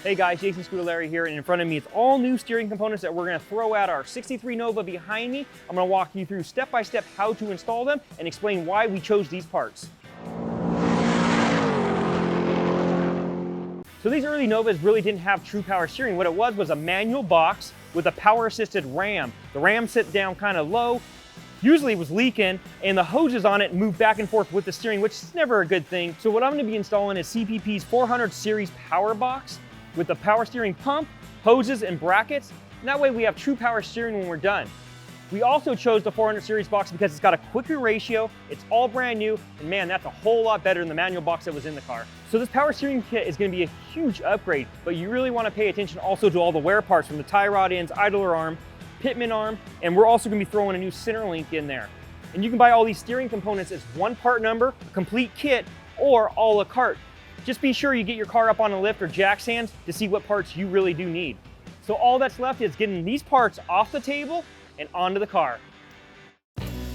Hey guys, Jason Scudellari here, and in front of me it's all new steering components that we're going to throw at our 63 Nova behind me. I'm going to walk you through step by step how to install them and explain why we chose these parts. So these early Novas really didn't have true power steering. What it was a manual box with a power assisted ram. The ram sit down kind of low, usually it was leaking, and the hoses on it moved back and forth with the steering, which is never a good thing. So what I'm going to be installing is CPP's 400 series power box with the power steering pump, hoses, and brackets. And that way we have true power steering when we're done. We also chose the 400 series box because it's got a quicker ratio, it's all brand new, and man, that's a whole lot better than the manual box that was in the car. So this power steering kit is going to be a huge upgrade, but you really want to pay attention also to all the wear parts from the tie rod ends, idler arm, pitman arm, and we're also going to be throwing a new center link in there. And you can buy all these steering components as one part number, a complete kit, or a la carte. Just be sure you get your car up on a lift or jack stands to see what parts you really do need. So all that's left is getting these parts off the table and onto the car.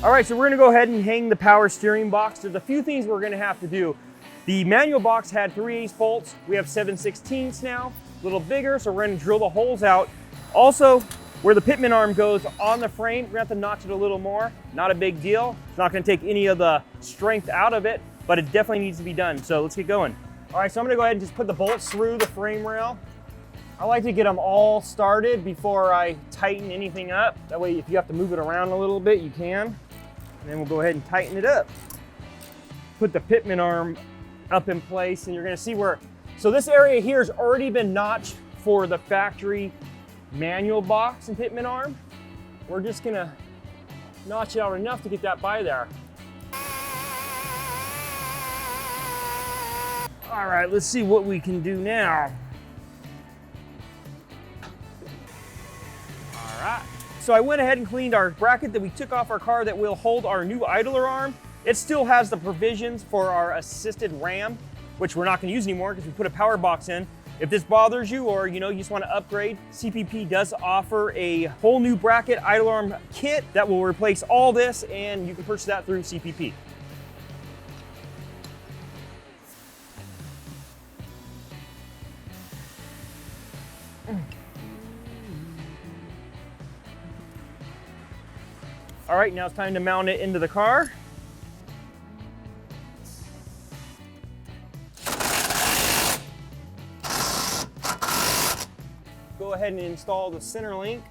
All right, so we're gonna go ahead and hang the power steering box. There's a few things we're gonna have to do. The manual box had 3/8 bolts. We have 7/16 now, a little bigger, so we're gonna drill the holes out. Also, where the pitman arm goes on the frame, we're gonna have to notch it a little more. Not a big deal. It's not gonna take any of the strength out of it, but it definitely needs to be done. So let's get going. All right, so I'm gonna go ahead and just put the bolts through the frame rail. I like to get them all started before I tighten anything up. That way, if you have to move it around a little bit, you can. And then we'll go ahead and tighten it up. Put the pitman arm up in place, and you're gonna see where, so this area here has already been notched for the factory manual box and pitman arm. We're just gonna notch it out enough to get that by there. All right, let's see what we can do now. All right. So I went ahead and cleaned our bracket that we took off our car that will hold our new idler arm. It still has the provisions for our assisted ram, which we're not gonna use anymore because we put a power box in. If this bothers you or you just wanna upgrade, CPP does offer a whole new bracket idler arm kit that will replace all this, and you can purchase that through CPP. All right, now it's time to mount it into the car. Go ahead and install the center link.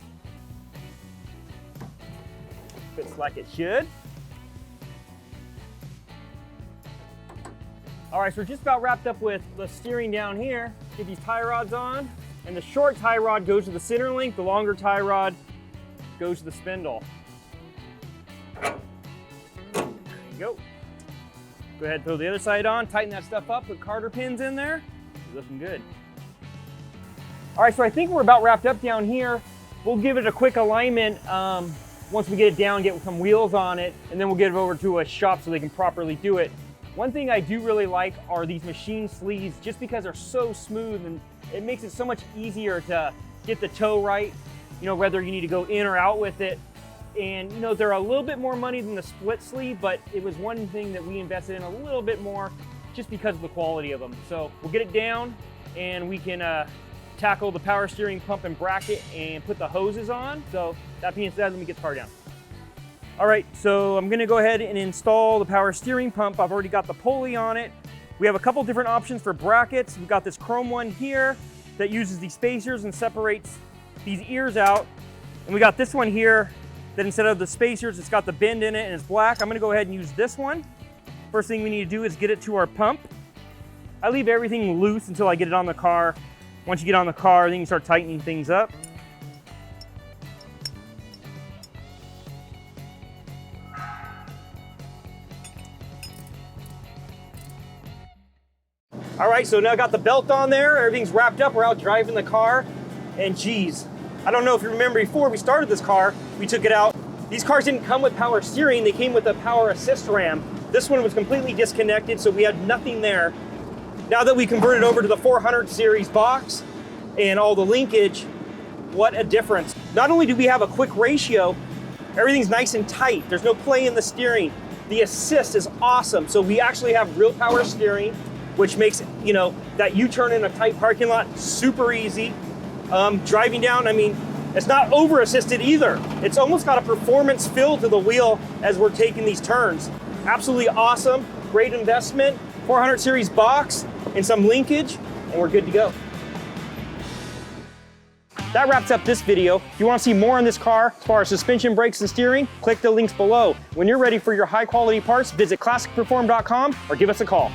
Fits like it should. All right, so we're just about wrapped up with the steering down here. Get these tie rods on, and the short tie rod goes to the center link, the longer tie rod goes to the spindle. Go. Go ahead and throw the other side on, tighten that stuff up, put Carter pins in there. Looking good. All right, so I think we're about wrapped up down here. We'll give it a quick alignment once we get it down, get some wheels on it, and then we'll get it over to a shop so they can properly do it. One thing I do really like are these machine sleeves, just because they're so smooth and it makes it so much easier to get the toe right, whether you need to go in or out with it. And they're a little bit more money than the split sleeve, but it was one thing that we invested in a little bit more just because of the quality of them. So we'll get it down and we can tackle the power steering pump and bracket and put the hoses on. So that being said, let me get the car down. All right, so I'm gonna go ahead and install the power steering pump. I've already got the pulley on it. We have a couple different options for brackets. We've got this chrome one here that uses these spacers and separates these ears out. And we got this one here that instead of the spacers, it's got the bend in it and it's black. I'm gonna go ahead and use this one. First thing we need to do is get it to our pump. I leave everything loose until I get it on the car. Once you get on the car, then you start tightening things up. All right, so now I got the belt on there. Everything's wrapped up. We're out driving the car. And geez, I don't know if you remember before we started this car, we took it out. These cars didn't come with power steering. They came with a power assist ram. This one was completely disconnected, so we had nothing there. Now that we converted over to the 400 series box and all the linkage, what a difference. Not only do we have a quick ratio, everything's nice and tight. There's no play in the steering. The assist is awesome. So we actually have real power steering. which makes, you know, that U-turn in a tight parking lot super easy. Driving down, I mean, it's not over-assisted either. It's almost got a performance feel to the wheel as we're taking these turns. Absolutely awesome, great investment. 400 series box and some linkage, and we're good to go. That wraps up this video. If you want to see more on this car as far as suspension, brakes, and steering, click the links below. When you're ready for your high quality parts, visit classicperform.com or give us a call.